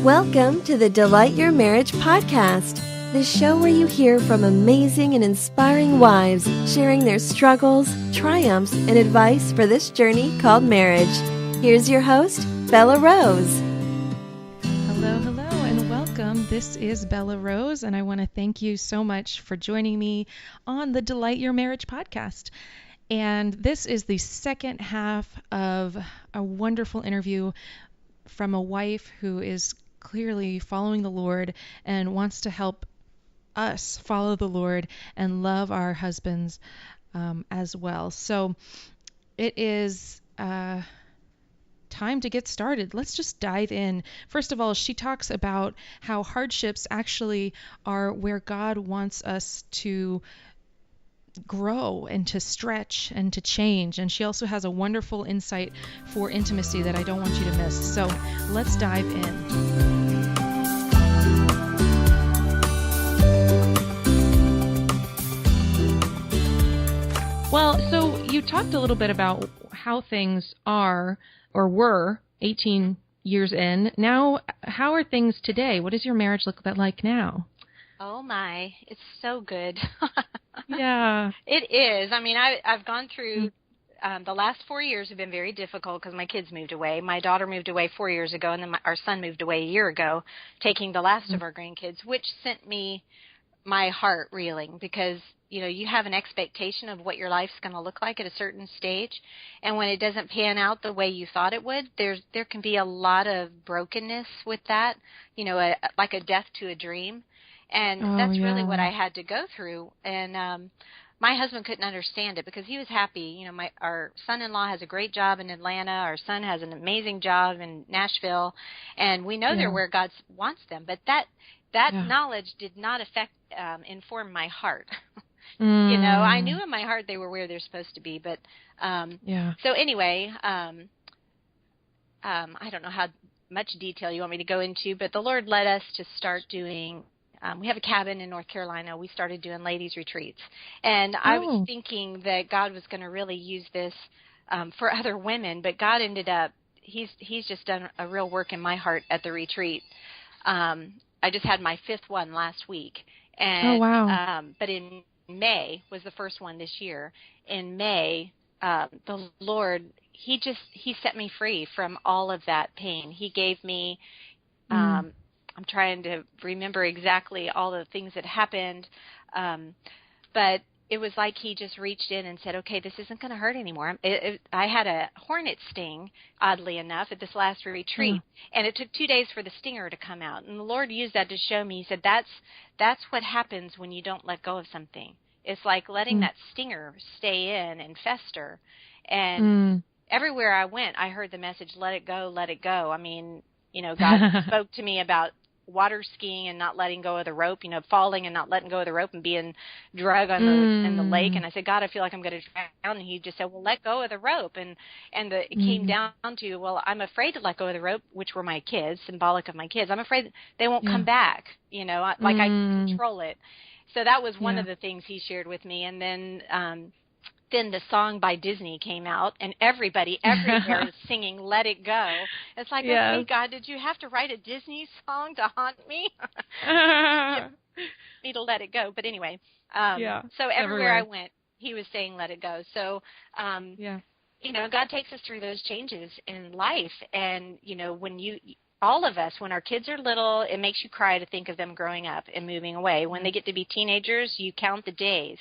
Welcome to the Delight Your Marriage podcast, the show where you hear from amazing and inspiring wives sharing their struggles, triumphs, and advice for this journey called marriage. Here's your host, Belah Rose. Hello, and welcome. This is Belah Rose, and I want to thank you so much for joining me on the Delight Your Marriage podcast. And this is the second half of a wonderful interview from a wife who is clearly following the Lord and wants to help us follow the Lord and love our husbands as well. So it is time to get started. Let's just dive in. First of all, she talks about how hardships actually are where God wants us to grow and to stretch and to change. And she also has a wonderful insight for intimacy that I don't want you to miss. So let's dive in. Well, so you talked a little bit about how things are or were 18 years in. Now, how are things today? What does your marriage look like now? Oh my, it's so good. Yeah. It is. I mean, I've gone through, the last 4 years have been very difficult because my kids moved away. My daughter moved away 4 years ago, and then our son moved away a year ago, taking the last of our grandkids, which sent me my heart reeling because, you know, you have an expectation of what your life's going to look like at a certain stage. And when it doesn't pan out the way you thought it would, there can be a lot of brokenness with that, you know, like a death to a dream. And that's really what I had to go through. And my husband couldn't understand it because he was happy. You know, our son-in-law has a great job in Atlanta. Our son has an amazing job in Nashville. And we know they're where God wants them. But that knowledge did not inform my heart. You know, I knew in my heart they were where they're supposed to be. But so anyway, I don't know how much detail you want me to go into, but the Lord led us to start doing we have a cabin in North Carolina. We started doing ladies' retreats. And I was thinking that God was going to really use this for other women, but God ended up, he's just done a real work in my heart at the retreat. I just had my fifth one last week. And, but in May was the first one this year. In May, the Lord, he set me free from all of that pain. He gave me, I'm trying to remember exactly all the things that happened, but it was like he just reached in and said, okay, this isn't going to hurt anymore. I had a hornet sting, oddly enough, at this last retreat, and it took 2 days for the stinger to come out. And the Lord used that to show me, he said, that's what happens when you don't let go of something. It's like letting that stinger stay in and fester. And everywhere I went, I heard the message, let it go, let it go. I mean, you know, God spoke to me about water skiing and not letting go of the rope, you know, falling and not letting go of the rope and being dragged on in the lake. And I said, God, I feel like I'm going to drown. And he just said, well, let go of the rope. And it came down to, well, I'm afraid to let go of the rope, which were my kids, symbolic of my kids. I'm afraid they won't come back, you know, like I can control it. So that was one of the things he shared with me. And then the song by Disney came out, and everybody everywhere is singing Let It Go. It's like, okay, God, did you have to write a Disney song to haunt me? Me to let it go. But anyway, so everywhere I went, he was saying let it go. So, you know, God takes us through those changes in life. And, you know, all of us, when our kids are little, it makes you cry to think of them growing up and moving away. When they get to be teenagers, you count the days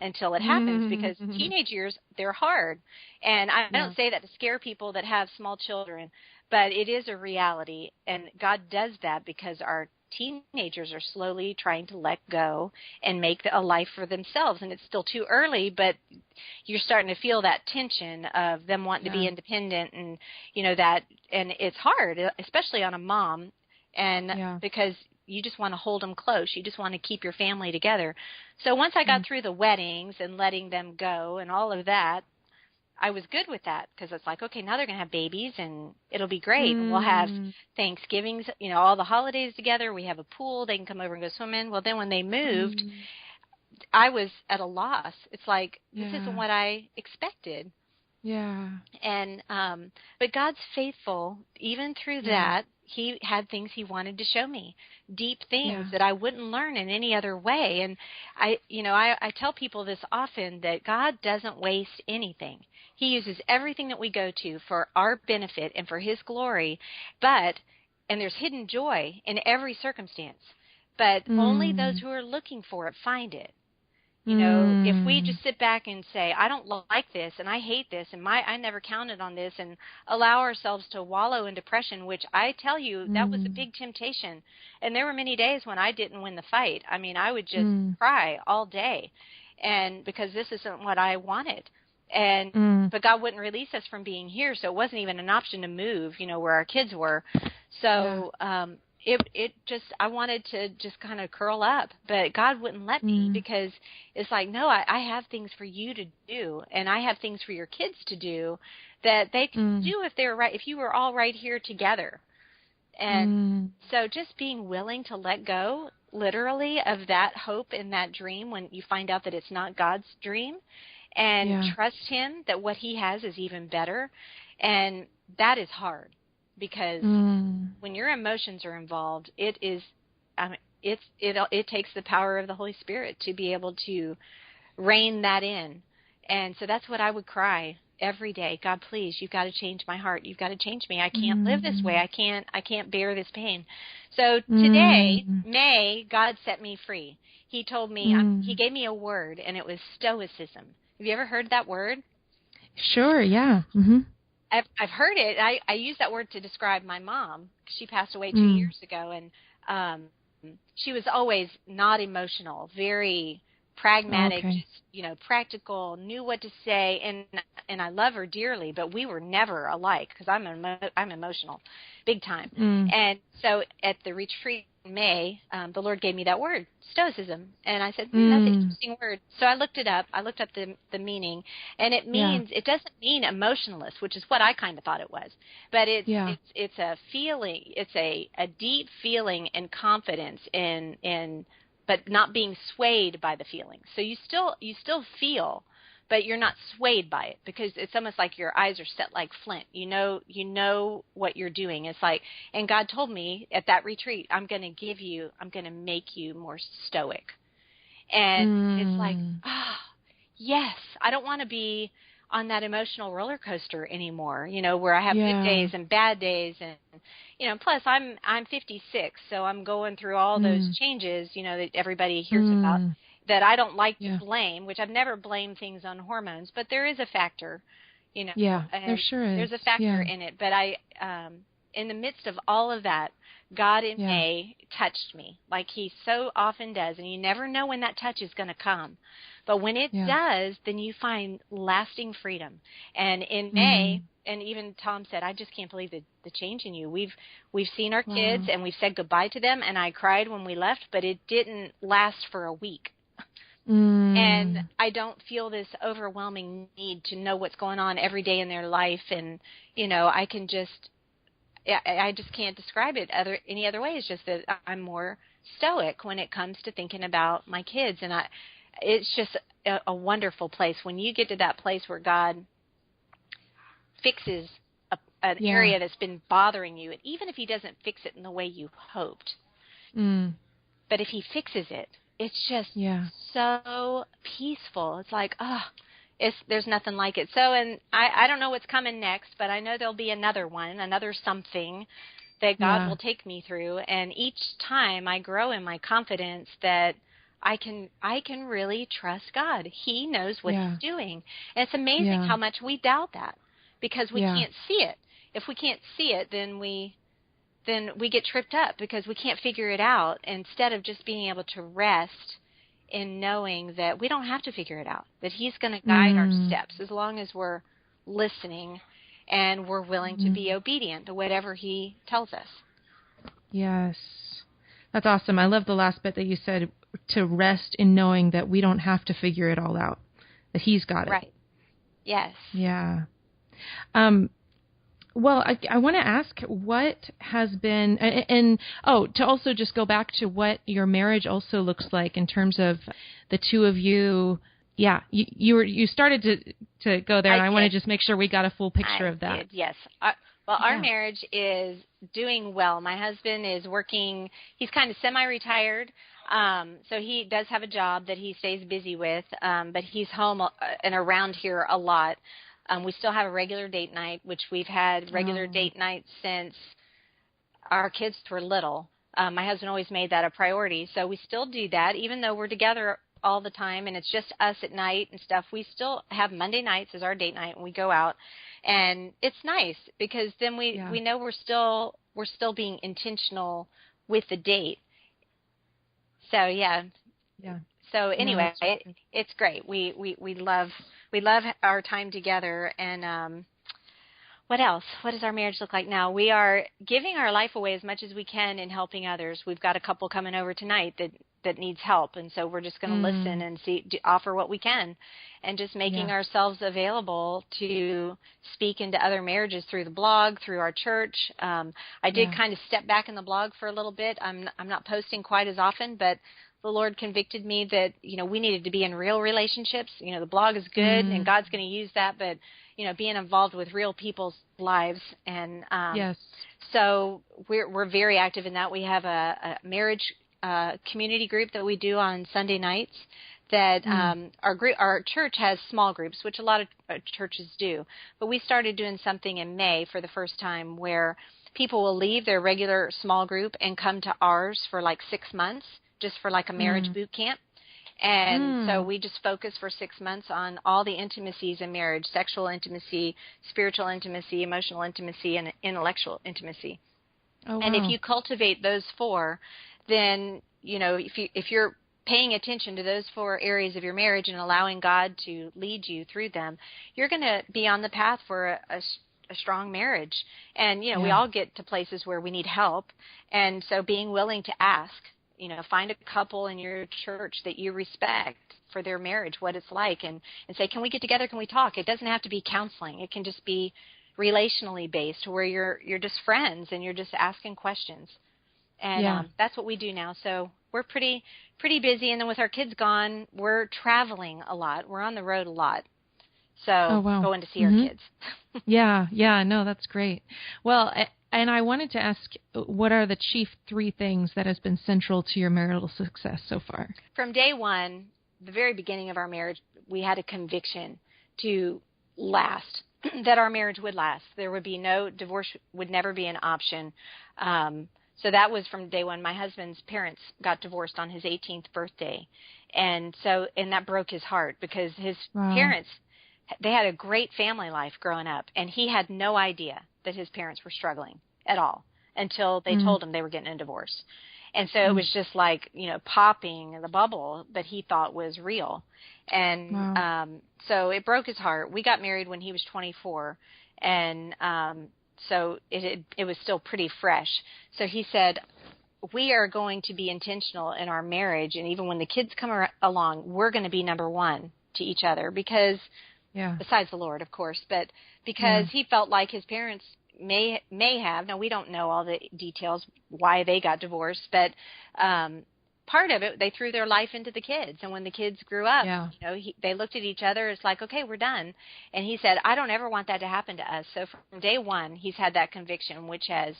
until it happens, because teenage years, they're hard. And I don't say that to scare people that have small children, but it is a reality. And God does that because our teenagers are slowly trying to let go and make a life for themselves. And it's still too early, but you're starting to feel that tension of them wanting to be independent, and, you know, that, and it's hard, especially on a mom, and because you just want to hold them close. You just want to keep your family together. So once I got through the weddings and letting them go and all of that, I was good with that, because it's like, okay, now they're going to have babies and it'll be great. We'll have Thanksgivings, you know, all the holidays together. We have a pool. They can come over and go swimming. Well, then when they moved, I was at a loss. It's like, this isn't what I expected. Yeah. And but God's faithful even through that. He had things he wanted to show me, deep things that I wouldn't learn in any other way. And I tell people this often, that God doesn't waste anything. He uses everything that we go to for our benefit and for his glory. And there's hidden joy in every circumstance. But only those who are looking for it find it. If we just sit back and say, I don't like this and I hate this and I never counted on this, and allow ourselves to wallow in depression, which I tell you, that was a big temptation. And there were many days when I didn't win the fight. I mean, I would just cry all day, and because this isn't what I wanted. But God wouldn't release us from being here, so it wasn't even an option to move, where our kids were. So I wanted to just kind of curl up, but God wouldn't let me, because it's like, no, I have things for you to do, and I have things for your kids to do that they can do if you were all right here together. And so just being willing to let go, literally, of that hope and that dream when you find out that it's not God's dream, and trust him that what he has is even better. And that is hard. Because when your emotions are involved, it takes the power of the Holy Spirit to be able to rein that in. And so that's what I would cry every day. God, please, you've got to change my heart. You've got to change me. I can't live this way. I can't bear this pain. So today, May, God set me free. He told me, he gave me a word, and it was stoicism. Have you ever heard that word? Sure, yeah. I've heard it. I use that word to describe my mom. She passed away 2 years ago, and she was always not emotional, very pragmatic, just, practical, knew what to say, and I love her dearly, but we were never alike, because I'm emotional, big time. And so at the retreat in May, the Lord gave me that word, stoicism, and I said, that's an interesting word. So I looked it up. I looked up the meaning, and it means, it doesn't mean emotionless, which is what I kind of thought it was, but it's a feeling, it's a deep feeling and confidence in but not being swayed by the feelings. So you still feel, but you're not swayed by it, because it's almost like your eyes are set like flint. You know what you're doing. It's like, and God told me at that retreat, I'm going to make you more stoic. And it's like, yes, I don't want to be on that emotional roller coaster anymore, where I have good days and bad days. And, plus I'm 56, so I'm going through all those changes, that everybody hears about, that I don't like to blame, which I've never blamed things on hormones, but there is a factor, Yeah, there sure is. There's a factor in it. But in the midst of all of that, God in May touched me like he so often does, and you never know when that touch is going to come. But when it does, then you find lasting freedom. And in May, and even Tom said, I just can't believe the change in you. We've seen our kids, and we've said goodbye to them, and I cried when we left, but it didn't last for a week. And I don't feel this overwhelming need to know what's going on every day in their life. And, I just can't describe it any other way. It's just that I'm more stoic when it comes to thinking about my kids. And it's just a wonderful place when you get to that place where God fixes an area that's been bothering you, and even if he doesn't fix it in the way you hoped, but if he fixes it, it's just so peaceful. It's like, there's nothing like it. So, and I don't know what's coming next, but I know there'll be another one, another something that God will take me through. And each time I grow in my confidence that I can really trust God. He knows what he's doing. And it's amazing how much we doubt that, because we can't see it. If we can't see it, then we get tripped up because we can't figure it out, instead of just being able to rest in knowing that we don't have to figure it out, that he's going to guide our steps as long as we're listening and we're willing to be obedient to whatever he tells us. Yes. That's awesome. I love the last bit that you said, to rest in knowing that we don't have to figure it all out, that he's got it. Right. Yes. Yeah. Well, I want to ask what has been, to also just go back to what your marriage also looks like in terms of the two of you you started to go there, and I want to just make sure we got a full picture of that. Did, yes. Our marriage is doing well. My husband is working. He's kind of semi-retired, so he does have a job that he stays busy with, but he's home and around here a lot. We still have a regular date night, which we've had regular date nights since our kids were little. My husband always made that a priority, so we still do that, even though we're together all the time and it's just us at night and stuff. We still have Monday nights as our date night, and we go out. And it's nice because then we know we're still being intentional with the date. So So anyway, it's great. We love our time together. And what else? What does our marriage look like now? We are giving our life away as much as we can in helping others. We've got a couple coming over tonight that needs help, and so we're just going to listen and offer what we can, and just making ourselves available to speak into other marriages through the blog, through our church. I did kind of step back in the blog for a little bit. I'm not posting quite as often, but the Lord convicted me that we needed to be in real relationships. The blog is good, and God's going to use that, but being involved with real people's lives, and so we're very active in that. We have a marriage community group that we do on Sunday nights. That our church has small groups, which a lot of churches do. But we started doing something in May for the first time where people will leave their regular small group and come to ours for like 6 months, just for like a marriage boot camp. And so we just focus for 6 months on all the intimacies in marriage: sexual intimacy, spiritual intimacy, emotional intimacy, and intellectual intimacy. Oh, wow. And if you cultivate those four, then, if you're paying attention to those four areas of your marriage and allowing God to lead you through them, you're going to be on the path for a strong marriage. And, we all get to places where we need help. And so being willing to ask, find a couple in your church that you respect for their marriage, what it's like, and say, can we get together? Can we talk? It doesn't have to be counseling. It can just be relationally based, where you're just friends and you're just asking questions. And that's what we do now. So we're pretty busy. And then with our kids gone, we're traveling a lot. We're on the road a lot. So going to see our kids. No, that's great. Well, and I wanted to ask, what are the chief 3 things that has been central to your marital success so far? From day one, the very beginning of our marriage, we had a conviction to last, that our marriage would last. There would be no divorce, would never be an option. So that was from day one. My husband's parents got divorced on his 18th birthday. And that broke his heart because his parents, they had a great family life growing up, and he had no idea that his parents were struggling at all until they told him they were getting a divorce. And so it was just like, popping the bubble that he thought was real. And so it broke his heart. We got married when he was 24, and so it was still pretty fresh. So he said, we are going to be intentional in our marriage, and even when the kids come along, we're going to be number one to each other, because besides the Lord, of course, but because he felt like his parents may have, now we don't know all the details why they got divorced, but part of it, they threw their life into the kids. And when the kids grew up, they looked at each other. It's like, okay, we're done. And he said, I don't ever want that to happen to us. So from day one, he's had that conviction, which has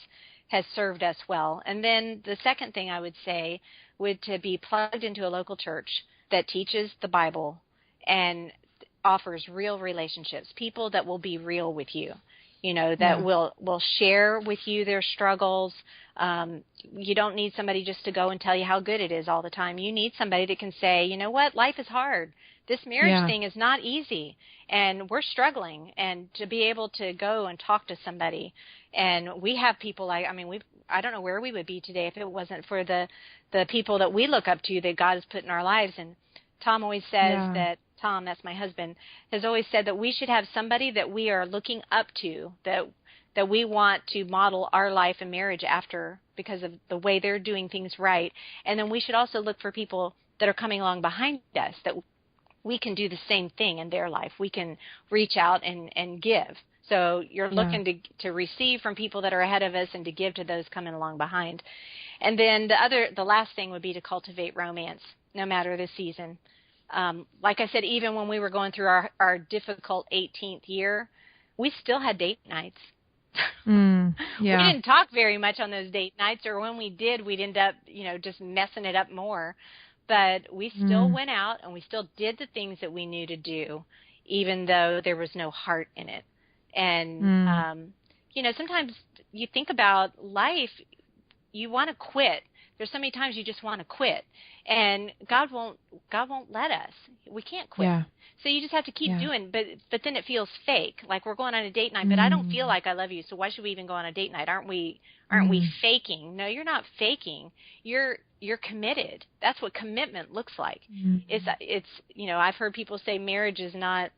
served us well. And then the second thing I would say would to be plugged into a local church that teaches the Bible and offers real relationships, people that will be real with you. That will share with you their struggles. You don't need somebody just to go and tell you how good it is all the time. You need somebody that can say, you know what, life is hard. This marriage thing is not easy, and we're struggling. And to be able to go and talk to somebody, and we have people I don't know where we would be today if it wasn't for the people that we look up to that God has put in our lives. And Tom always says that. Tom, that's my husband, has always said that we should have somebody that we are looking up to, that we want to model our life and marriage after because of the way they're doing things right. And then we should also look for people that are coming along behind us, that we can do the same thing in their life. We can reach out and give. So you're looking to receive from people that are ahead of us and to give to those coming along behind. And then the last thing would be to cultivate romance, no matter the season. like I said, even when we were going through our difficult 18th year, we still had date nights. Yeah. We didn't talk very much on those date nights, or when we did, we'd end up, just messing it up more. But we still went out and we still did the things that we knew to do, even though there was no heart in it. And, sometimes you think about life, you want to quit. There's so many times you just want to quit, and God won't let us. We can't quit. Yeah. So you just have to keep doing, but then it feels fake. Like we're going on a date night, but I don't feel like I love you, so why should we even go on a date night? Aren't we faking? No, you're not faking. You're committed. That's what commitment looks like. It's I've heard people say marriage is not,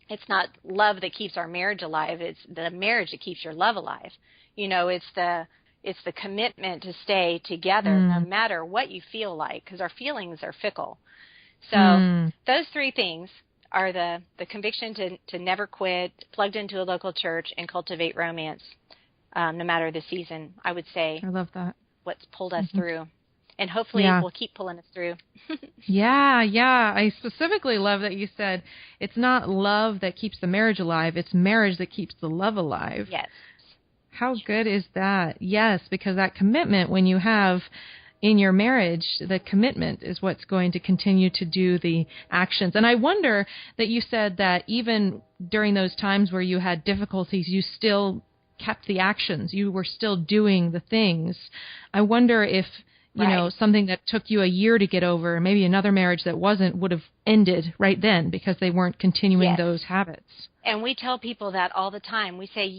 it's not love that keeps our marriage alive. It's the marriage that keeps your love alive. It's the commitment to stay together no matter what you feel like, because our feelings are fickle. So those three things are the conviction to never quit, plugged into a local church, and cultivate romance, no matter the season, I would say. I love that. What's pulled us through. And hopefully it will keep pulling us through. Yeah. I specifically love that you said it's not love that keeps the marriage alive, it's marriage that keeps the love alive. Yes. How good is that? Yes, because that commitment, when you have in your marriage, the commitment is what's going to continue to do the actions. And I wonder that you said that even during those times where you had difficulties, you still kept the actions. You were still doing the things. I wonder if, something that took you a year to get over, maybe another marriage that wasn't, would have ended right then because they weren't continuing those habits. And we tell people that all the time. We say,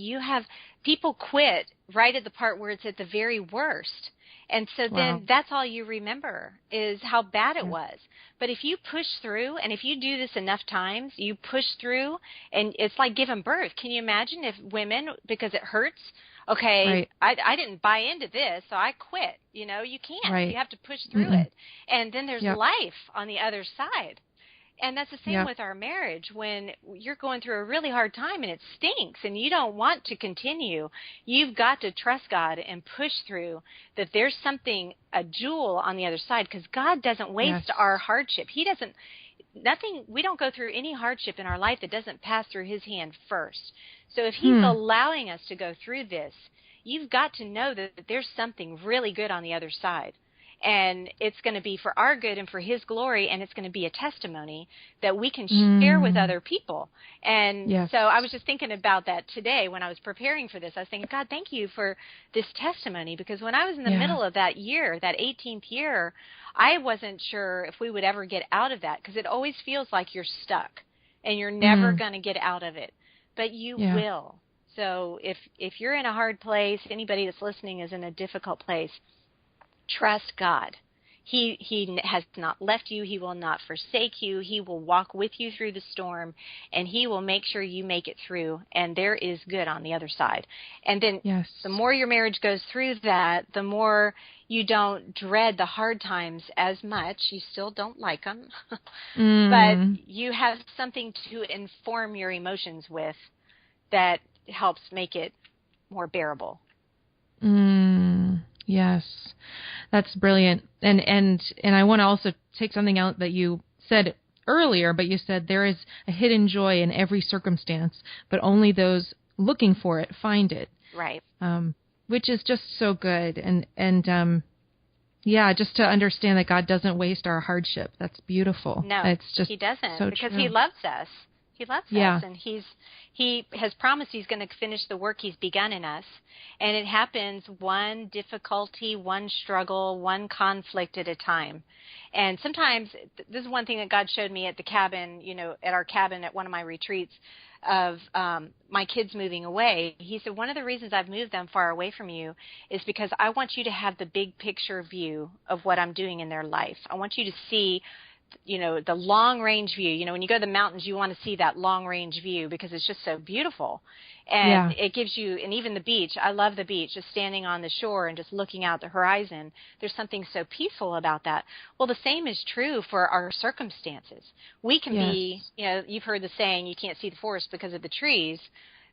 people quit right at the part where it's at the very worst. And so then that's all you remember is how bad it was. But if you push through, and if you do this enough times, you push through, and it's like giving birth. Can you imagine if women, because it hurts, I didn't buy into this, so I quit. You can't. Right. You have to push through it. And then there's life on the other side. And that's the same with our marriage. When you're going through a really hard time and it stinks and you don't want to continue, you've got to trust God and push through that there's something, a jewel on the other side, because God doesn't waste our hardship. We don't go through any hardship in our life that doesn't pass through his hand first. So if he's allowing us to go through this, you've got to know that there's something really good on the other side. And it's going to be for our good and for his glory, and it's going to be a testimony that we can share with other people. And so I was just thinking about that today when I was preparing for this. I was thinking, God, thank you for this testimony, because when I was in the middle of that year, that 18th year, I wasn't sure if we would ever get out of that, because it always feels like you're stuck and you're never going to get out of it. But you will. So if you're in a hard place, anybody that's listening is in a difficult place, trust God. He has not left you. He will not forsake you. He will walk with you through the storm, and he will make sure you make it through, and there is good on the other side. And then the more your marriage goes through that, the more you don't dread the hard times as much. You still don't like them, but you have something to inform your emotions with that helps make it more bearable. Yes, that's brilliant. And I want to also take something out that you said earlier, but you said there is a hidden joy in every circumstance, but only those looking for it find it. Right. Which is just so good. And just to understand that God doesn't waste our hardship. That's beautiful. No, it's just he doesn't, so because true. he loves us. He loves us, and he has promised he's going to finish the work he's begun in us. And it happens one difficulty, one struggle, one conflict at a time. And sometimes, this is one thing that God showed me at the cabin, at our cabin at one of my retreats, of my kids moving away. He said, one of the reasons I've moved them far away from you is because I want you to have the big picture view of what I'm doing in their life. I want you to see the long range view. When you go to the mountains, you want to see that long range view because it's just so beautiful. And it gives you, and even the beach, I love the beach, just standing on the shore and just looking out the horizon. There's something so peaceful about that. Well, the same is true for our circumstances. We can be, you've heard the saying, you can't see the forest because of the trees.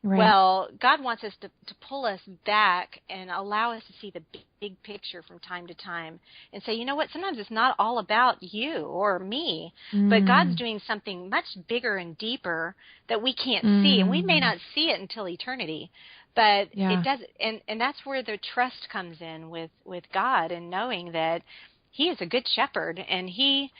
Right. Well, God wants us to pull us back and allow us to see the big picture from time to time and say, you know what, sometimes it's not all about you or me, but God's doing something much bigger and deeper that we can't see, and we may not see it until eternity. But it does, and that's where the trust comes in with God, and knowing that He is a good shepherd, and He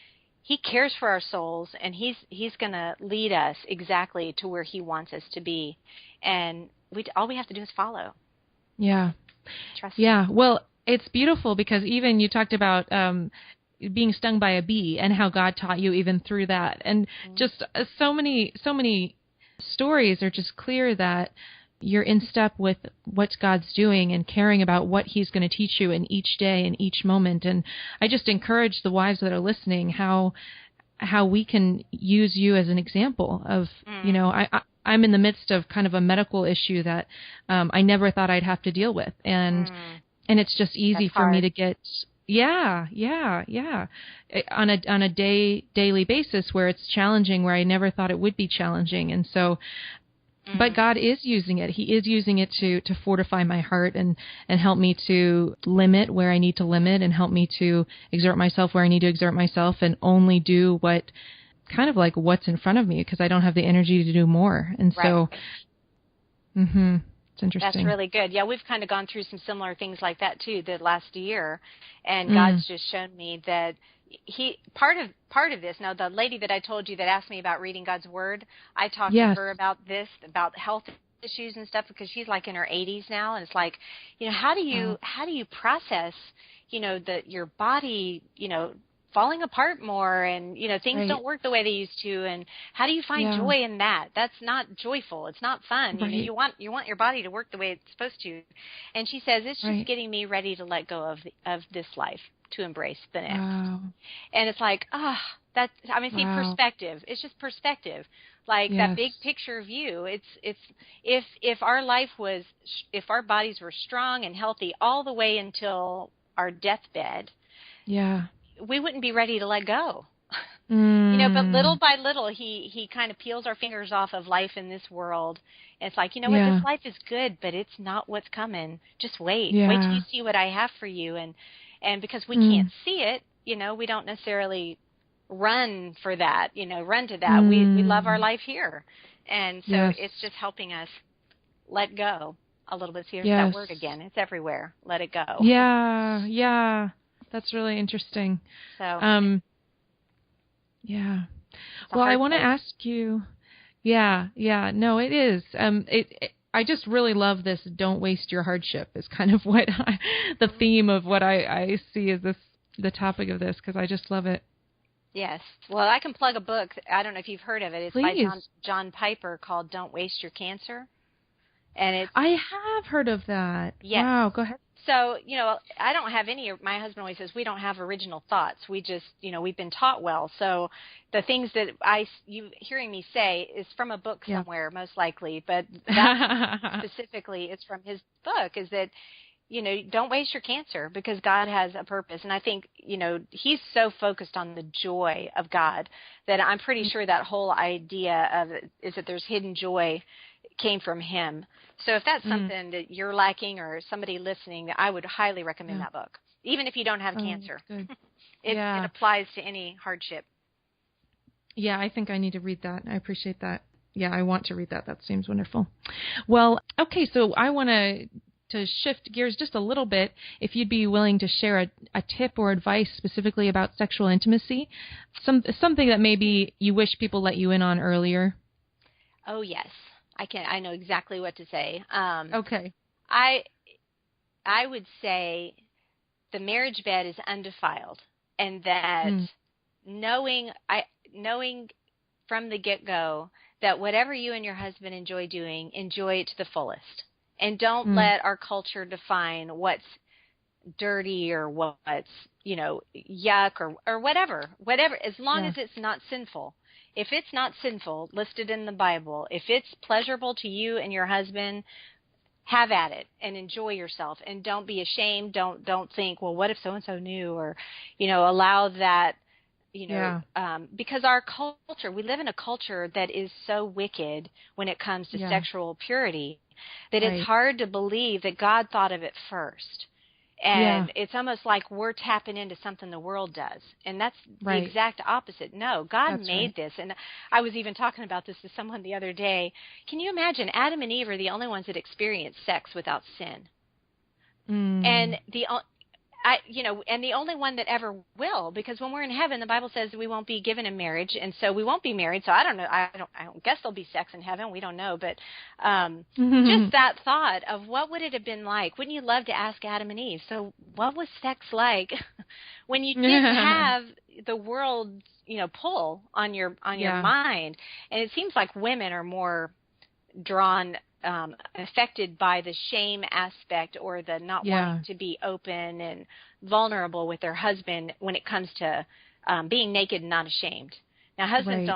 cares for our souls, and He's going to lead us exactly to where He wants us to be, and all we have to do is follow. Yeah. Trust Yeah. Him. Well, it's beautiful because even you talked about being stung by a bee and how God taught you even through that, and just so many stories are just clear that you're in step with what God's doing and caring about what He's going to teach you in each day and each moment. And I just encourage the wives that are listening how we can use you as an example of, you know, I'm in the midst of kind of a medical issue that I never thought I'd have to deal with. And it's just easy for me to get, on a daily basis where it's challenging, where I never thought it would be challenging. And so, but God is using it. He is using it to fortify my heart and help me to limit where I need to limit, and help me to exert myself where I need to exert myself, and only do what kind of like what's in front of me, because I don't have the energy to do more. And so, it's interesting. That's really good. Yeah, we've kind of gone through some similar things like that too the last year, and God's just shown me that part of this. Now, the lady that I told you that asked me about reading God's Word, I talked to her about this, about health issues and stuff, because she's like in her 80s now, and it's like, you know, how do you process, you know, your body, you know, falling apart more, and, you know, things don't work the way they used to, and how do you find joy in that? That's not joyful. It's not fun. You know, you want your body to work the way it's supposed to. And she says, it's just getting me ready to let go of this life, to embrace the next. And it's like, perspective. It's just perspective. Like that big picture view. It's if our life was, if our bodies were strong and healthy all the way until our deathbed, we wouldn't be ready to let go. You know, but little by little, he kind of peels our fingers off of life in this world. And it's like, you know what, this life is good, but it's not what's coming. Just wait. Wait till you see what I have for you. And because we can't see it, you know, we don't necessarily run for that, you know, run to that. We love our life here. And so it's just helping us let go a little bit. See, there's that word again. It's everywhere. Let it go. Yeah. That's really interesting. So, well, I want to ask you, no, it is. I just really love this. Don't waste your hardship is kind of what the theme of what I see as the topic of this, because I just love it. Yes. Well, I can plug a book. I don't know if you've heard of it. It's by John Piper, called Don't Waste Your Cancer. And I have heard of that. Yes. Wow, go ahead. So, you know, I don't have any, my husband always says, we don't have original thoughts. We just, you know, we've been taught well. So the things that you hearing me say is from a book somewhere, most likely. But that specifically is from his book, is that, you know, don't waste your cancer, because God has a purpose. And I think, you know, he's so focused on the joy of God that I'm pretty sure that whole idea of it is that there's hidden joy came from him. So if that's something that you're lacking, or somebody listening, I would highly recommend that book, even if you don't have cancer. It applies to any hardship. Yeah, I think I need to read that. I appreciate that. Yeah, I want to read that. That seems wonderful. Well, okay, so I want to shift gears just a little bit. If you'd be willing to share a tip or advice specifically about sexual intimacy, something that maybe you wish people let you in on earlier. Oh, yes. I know exactly what to say. Okay. I would say the marriage bed is undefiled, and that knowing from the get-go that whatever you and your husband enjoy doing, enjoy it to the fullest. And don't let our culture define what's dirty or what's, you know, yuck or whatever, as long as it's not sinful. If it's not sinful, listed in the Bible, if it's pleasurable to you and your husband, have at it and enjoy yourself, and don't be ashamed. Don't think, well, what if so-and-so knew, or, you know, allow that because our culture, we live in a culture that is so wicked when it comes to sexual purity that it's hard to believe that God thought of it first. And it's almost like we're tapping into something the world does. And that's the exact opposite. No, God made this. And I was even talking about this to someone the other day. Can you imagine Adam and Eve are the only ones that experience sex without sin? And and the only one that ever will, because when we're in heaven, the Bible says we won't be given in marriage, and so we won't be married. So I don't know. I don't guess there'll be sex in heaven. We don't know, but just that thought of what would it have been like? Wouldn't you love to ask Adam and Eve? So what was sex like when you didn't have the world, pull on your mind? And it seems like women are more drawn. Affected by the shame aspect or the not wanting to be open and vulnerable with their husband when it comes to being naked and not ashamed. Now, husbands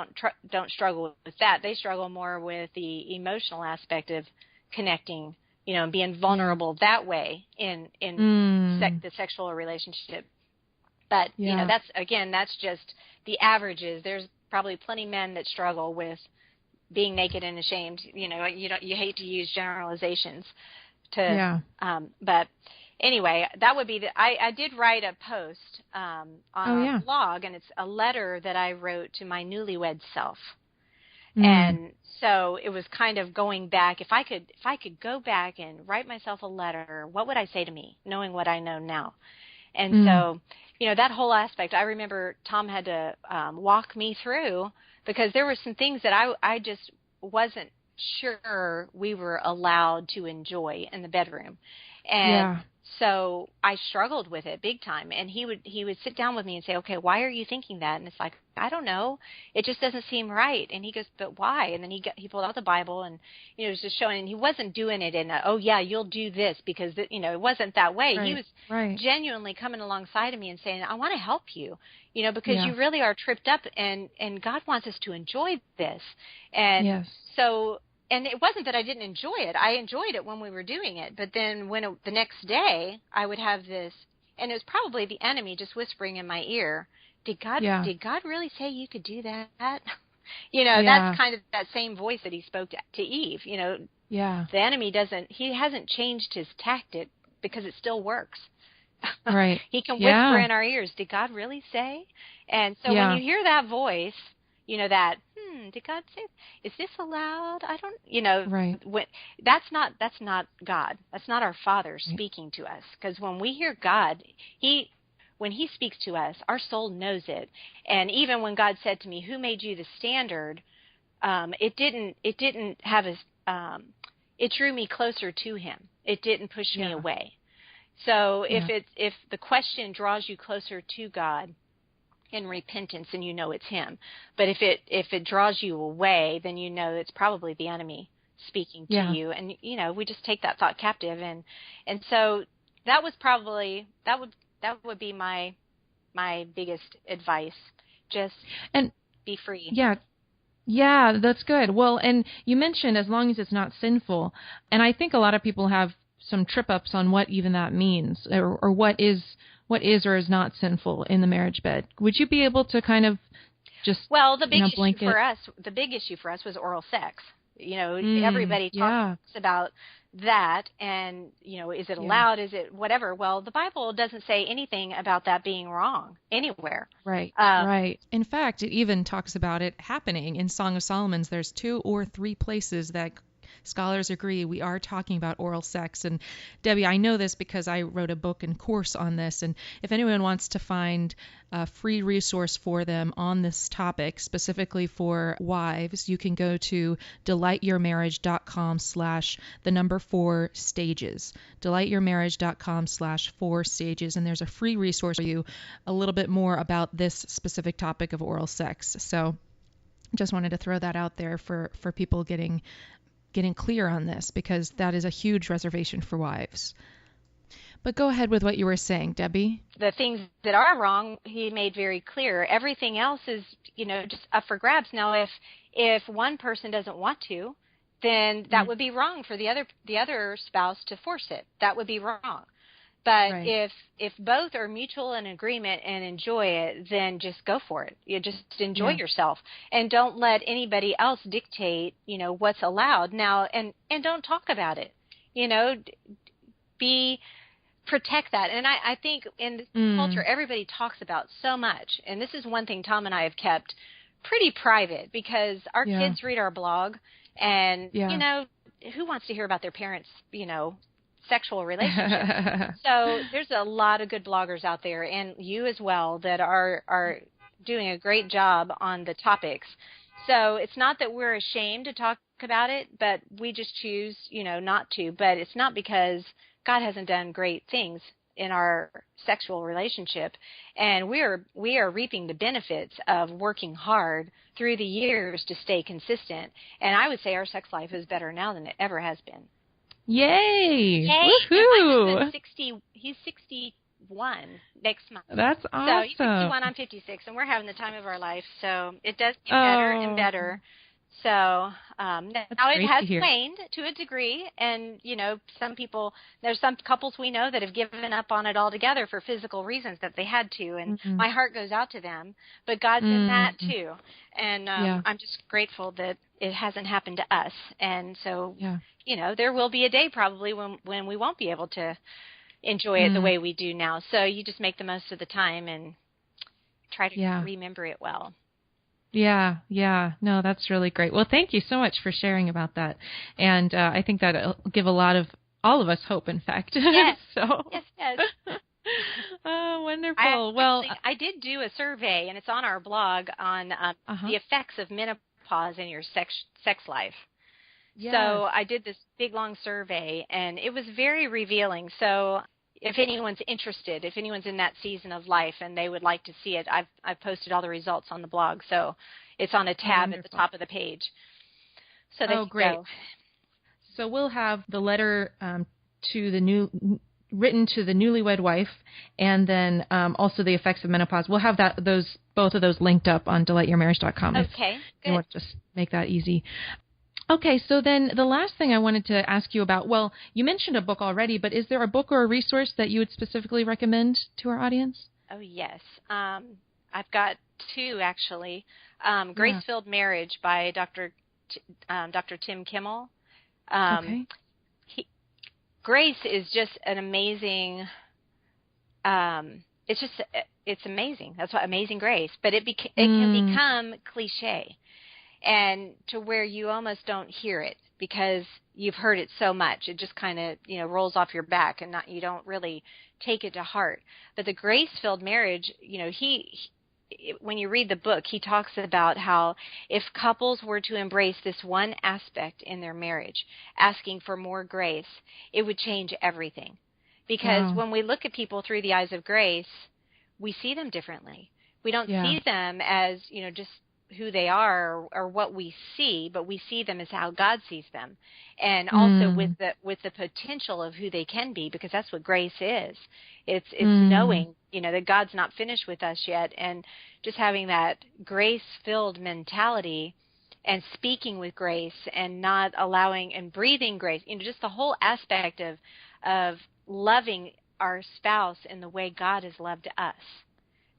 don't struggle with that. They struggle more with the emotional aspect of connecting, and being vulnerable that way in the sexual relationship. But that's just the averages. There's probably plenty of men that struggle with being naked and ashamed. You hate to use generalizations but anyway, that would be I did write a post on our blog, and it's a letter that I wrote to my newlywed self. And so it was kind of going back, if I could go back and write myself a letter, what would I say to me, knowing what I know now? And so, that whole aspect, I remember Tom had to walk me through, because there were some things that I just wasn't sure we were allowed to enjoy in the bedroom. And so I struggled with it big time. And he would sit down with me and say, okay, why are you thinking that? And it's like, I don't know. It just doesn't seem right. And he goes, but why? And then he pulled out the Bible, and, it was just showing, and he wasn't doing it in you'll do this because, it wasn't that way. He was genuinely coming alongside of me and saying, I want to help you, because you really are tripped up, and God wants us to enjoy this. And so, and it wasn't that I didn't enjoy it. I enjoyed it when we were doing it. But then the next day I would have this, and it was probably the enemy just whispering in my ear, did God really say you could do that? That's kind of that same voice that he spoke to Eve. The enemy he hasn't changed his tactic, because it still works. Right. He can whisper in our ears, did God really say? And so when you hear that voice, that, did God say, is this allowed? I don't, when, that's not God. That's not our Father speaking to us. Because when we hear God, when he speaks to us, our soul knows it. And even when God said to me, who made you the standard? It didn't have it drew me closer to him. It didn't push me away. So if the question draws you closer to God in repentance, then it's him. But if it draws you away, then it's probably the enemy speaking to you. And we just take that thought captive, and so that was probably that would be my biggest advice. Just be free. Yeah, that's good. Well, and you mentioned as long as it's not sinful, and I think a lot of people have some trip ups on what even that means, or what is or is not sinful in the marriage bed. Would you be able to kind of just the big issue for us was oral sex. Everybody talks about that, and is it allowed? Is it whatever? Well, the Bible doesn't say anything about that being wrong anywhere. Right. Right. In fact, it even talks about it happening in Song of Solomon's. There's 2 or 3 places that scholars agree we are talking about oral sex. And Debbie, I know this because I wrote a book and course on this. And if anyone wants to find a free resource for them on this topic, specifically for wives, you can go to delightyourmarriage.com/4stages. delightyourmarriage.com/4stages. And there's a free resource for you, a little bit more about this specific topic of oral sex. So just wanted to throw that out there for people getting clear on this, because that is a huge reservation for wives. But go ahead with what you were saying, Debbie. The things that are wrong, he made very clear. Everything else is, just up for grabs. Now, if one person doesn't want to, then that would be wrong for the other spouse to force it. That would be wrong. But if both are mutual in agreement and enjoy it, then just go for it. You just enjoy yourself, and don't let anybody else dictate, what's allowed. Now, and don't talk about it. Protect that. And I think in this culture, everybody talks about so much. And this is one thing Tom and I have kept pretty private, because our kids read our blog, and, who wants to hear about their parents, sexual relationships? So there's a lot of good bloggers out there, and you as well, that are doing a great job on the topics. So it's not that we're ashamed to talk about it, but we just choose, not to. But it's not because God hasn't done great things in our sexual relationship, and we are reaping the benefits of working hard through the years to stay consistent. And I would say our sex life is better now than it ever has been. Yay! Woohoo! He's 61 next month. That's awesome. So he's 61, I'm 56, and we're having the time of our life. So it does get better and better. So now it has waned to a degree, and there's some couples we know that have given up on it altogether for physical reasons that they had to, and my heart goes out to them. But God's in that too, and I'm just grateful that it hasn't happened to us. And so there will be a day probably when we won't be able to enjoy it the way we do now. So you just make the most of the time and try to remember it well. Yeah. No, that's really great. Well, thank you so much for sharing about that. And I think that'll give all of us hope, in fact. Yes. So. Yes. Oh, wonderful. I did do a survey, and it's on our blog, on the effects of menopause in your sex life. Yes. So I did this big, long survey, and it was very revealing. So if anyone's interested, if anyone's in that season of life and they would like to see it, I've posted all the results on the blog. So it's on a tab at the top of the page. So they can great. go. So we'll have the letter written to the newlywed wife, and then also the effects of menopause. We'll have both of those linked up on delightyourmarriage.com. Okay, good. You want to just make that easy. Okay, so then the last thing I wanted to ask you about, well, you mentioned a book already, but is there a book or a resource that you would specifically recommend to our audience? Oh, yes. I've got two, actually. Grace-Filled Marriage by Dr. Tim Kimmel. Okay. Grace is just an amazing, it's amazing. That's what Amazing Grace. But it can become cliche, and to where you almost don't hear it because you've heard it so much. It just kind of, rolls off your back, and you don't really take it to heart. But the Grace-Filled Marriage, when you read the book, he talks about how if couples were to embrace this one aspect in their marriage, asking for more grace, it would change everything. Because when we look at people through the eyes of grace, we see them differently. We don't see them as, just who they are or what we see, but we see them as how God sees them. And also with the potential of who they can be, because that's what grace is. It's knowing, that God's not finished with us yet, and just having that grace-filled mentality and speaking with grace and not allowing and breathing grace, just the whole aspect of loving our spouse in the way God has loved us.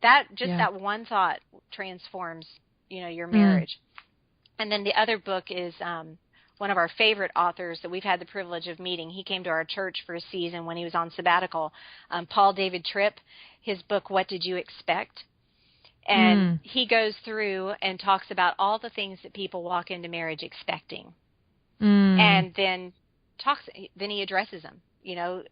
That one thought transforms, your marriage. And then the other book is one of our favorite authors that we've had the privilege of meeting. He came to our church for a season when he was on sabbatical, Paul David Tripp. His book, What Did You Expect? And he goes through and talks about all the things that people walk into marriage expecting. And then he addresses them,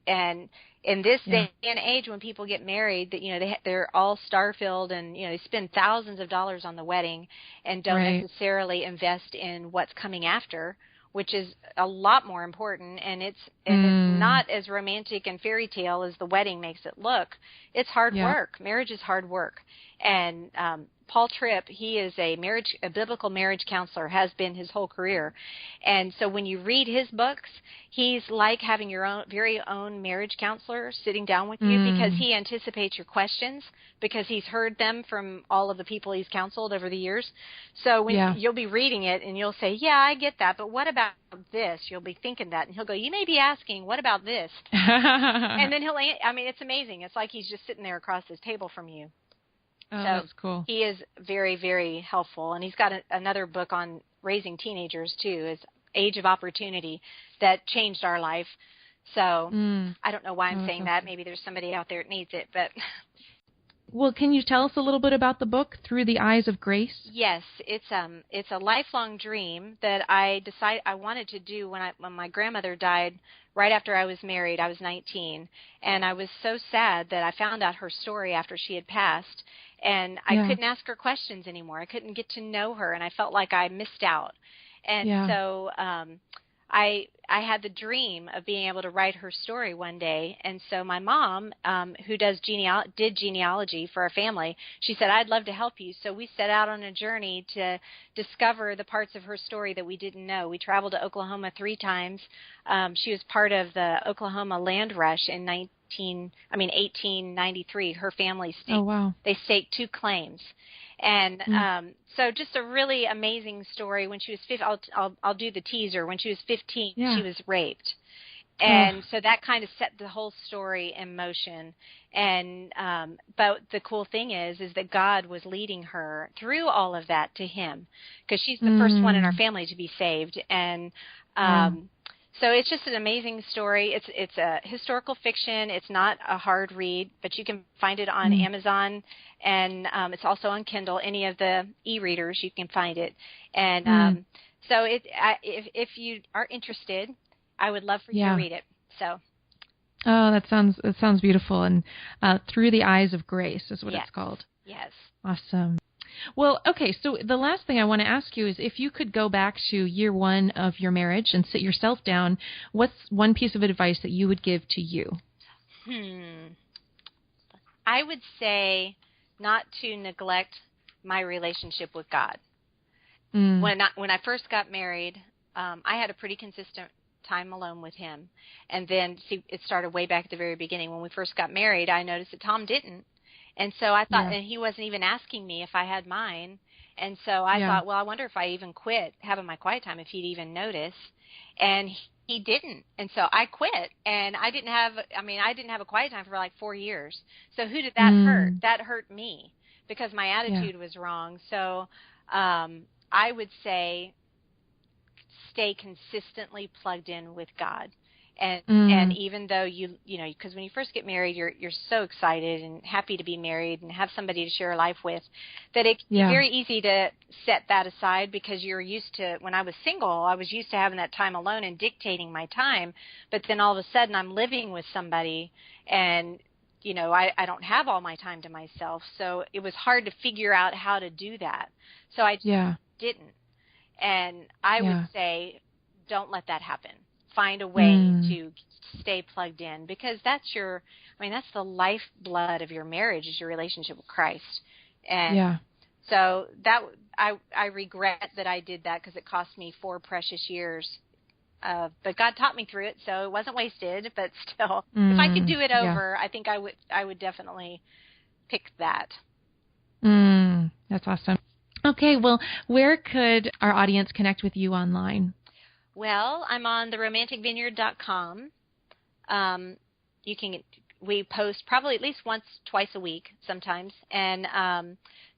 and in this day and age when people get married, that they're all star-filled and they spend thousands of dollars on the wedding and don't necessarily invest in what's coming after, which is a lot more important, and it's not as romantic and fairy tale as the wedding makes it look. It's hard work. Marriage is hard work, and Paul Tripp, he is a biblical marriage counselor, has been his whole career. And so when you read his books, he's like having your very own marriage counselor sitting down with you, because he anticipates your questions, because he's heard them from all of the people he's counseled over the years. So when you'll be reading it and you'll say, yeah, I get that, but what about this? You'll be thinking that, and he'll go, you may be asking, what about this? And then it's amazing. It's like he's just sitting there across his table from you. Oh, so that's cool. He is very, very helpful. And he's got another book on raising teenagers, too. It's Age of Opportunity, that changed our life. So I don't know why I'm saying that. Maybe there's somebody out there that needs it. But well, can you tell us a little bit about the book, Through the Eyes of Grace? Yes, it's a lifelong dream that I decided I wanted to do when my grandmother died right after I was married. I was 19, and I was so sad that I found out her story after she had passed, and I couldn't ask her questions anymore. I couldn't get to know her, and I felt like I missed out. And so I had the dream of being able to write her story one day. And so my mom, who did genealogy for our family, she said, I'd love to help you. So we set out on a journey to discover the parts of her story that we didn't know. We traveled to Oklahoma 3 times. She was part of the Oklahoma land rush in 1893. Her family staked, they staked 2 claims. And so just a really amazing story. When she was 15, I'll do the teaser. When she was 15, she was raped. And so that kind of set the whole story in motion. And but the cool thing is that God was leading her through all of that to Him, because she's the first one in our family to be saved. And so it's just an amazing story. It's a historical fiction. It's not a hard read, but you can find it on Amazon, and it's also on Kindle. Any of the e-readers, you can find it. And so if you are interested, I would love for you to read it. So. Oh, that sounds beautiful. And Through the Eyes of Grace is what it's called. Yes. Awesome. Well, okay, so the last thing I want to ask you is, if you could go back to year 1 of your marriage and sit yourself down, what's one piece of advice that you would give to you? I would say not to neglect my relationship with God. When I first got married, I had a pretty consistent time alone with Him. And then, it started way back at the very beginning. When we first got married, I noticed that Tom didn't. And so I thought, and he wasn't even asking me if I had mine. And so I thought, well, I wonder if I even quit having my quiet time, if he'd even notice. And he didn't. And so I quit, and I didn't have a quiet time for like 4 years. So who did that hurt? That hurt me, because my attitude was wrong. So I would say stay consistently plugged in with God. And even though you know, because when you first get married, you're so excited and happy to be married and have somebody to share life with, that it's very easy to set that aside, because you're used to, when I was single, I was used to having that time alone and dictating my time. But then all of a sudden I'm living with somebody, and you know, I don't have all my time to myself. So it was hard to figure out how to do that. So I just didn't. And I would say, don't let that happen. Find a way to stay plugged in, because that's the lifeblood of your marriage, is your relationship with Christ. And so that I regret that I did that, because it cost me 4 precious years. But God taught me through it, so it wasn't wasted. But still, if I could do it over, I think I would definitely pick that. That's awesome. Okay, well, where could our audience connect with you online? Well, I'm on theromanticvineyard.com. We post probably at least twice a week sometimes. And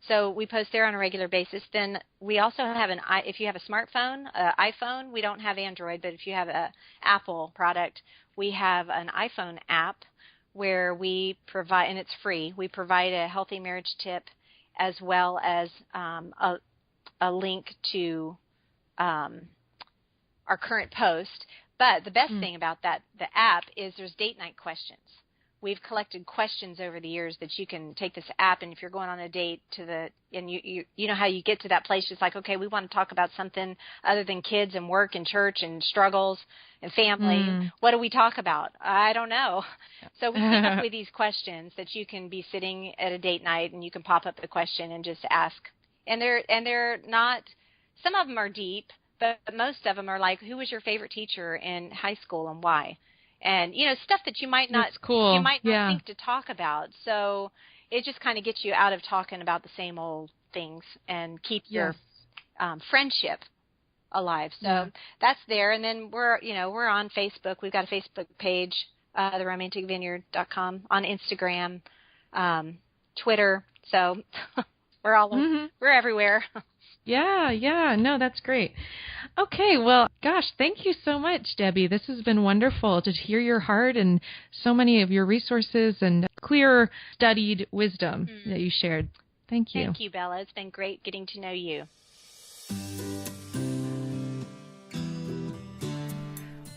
so we post there on a regular basis. Then we also have if you have a smartphone, iPhone, we don't have Android, but if you have an Apple product, we have an iPhone app where we provide, and it's free, we provide a healthy marriage tip, as well as a link to our current post. But the best thing about the app is there's date night questions, we've collected questions over the years that you can take this app, and if you're going on a date and you know how you get to that place, it's like, okay, we want to talk about something other than kids and work and church and struggles and family. What do we talk about? I don't know. So we came up with these questions that you can be sitting at a date night and you can pop up the question and just ask. And they're not, some of them are deep, but most of them are like, who was your favorite teacher in high school and why? And, stuff that you might not, cool. you might not think to talk about. So it just kind of gets you out of talking about the same old things and keep your friendship alive. So that's there. And then we're on Facebook. We've got a Facebook page, theromanticvineyard.com, on Instagram, Twitter. So we're everywhere. Yeah. No, that's great. Okay, well, gosh, thank you so much, Debi. This has been wonderful to hear your heart and so many of your resources and clear, studied wisdom that you shared. Thank you. Thank you, Belah. It's been great getting to know you.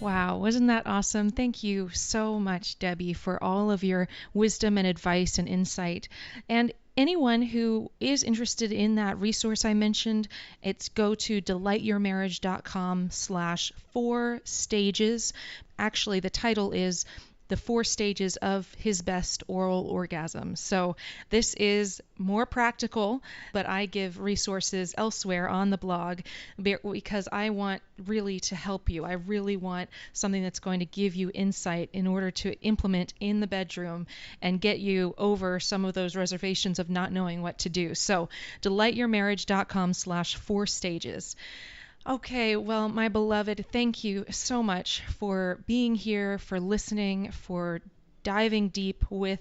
Wow, wasn't that awesome? Thank you so much, Debi, for all of your wisdom and advice and insight. And anyone who is interested in that resource I mentioned, it's go to delightyourmarriage.com/4stages. Actually, the title is The 4 Stages of His Best Oral Orgasm. So this is more practical, but I give resources elsewhere on the blog because I want really to help you. I really want something that's going to give you insight in order to implement in the bedroom and get you over some of those reservations of not knowing what to do. So delightyourmarriage.com/4stages. Okay, well, my beloved, thank you so much for being here, for listening, for diving deep with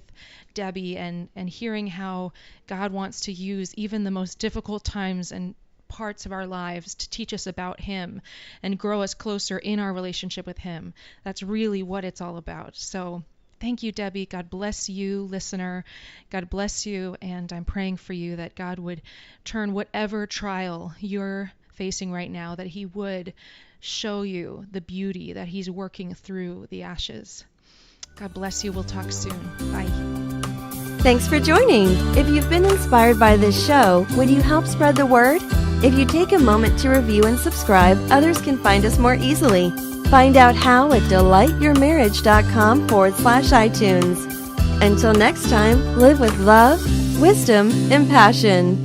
Debi and hearing how God wants to use even the most difficult times and parts of our lives to teach us about Him and grow us closer in our relationship with Him. That's really what it's all about. So thank you, Debi. God bless you, listener. God bless you, and I'm praying for you that God would turn whatever trial you're facing right now, that He would show you the beauty that He's working through the ashes. God bless you. We'll talk soon. Bye. Thanks for joining. If you've been inspired by this show, would you help spread the word? If you take a moment to review and subscribe, others can find us more easily. Find out how at delightyourmarriage.com/iTunes. Until next time, live with love, wisdom, and passion.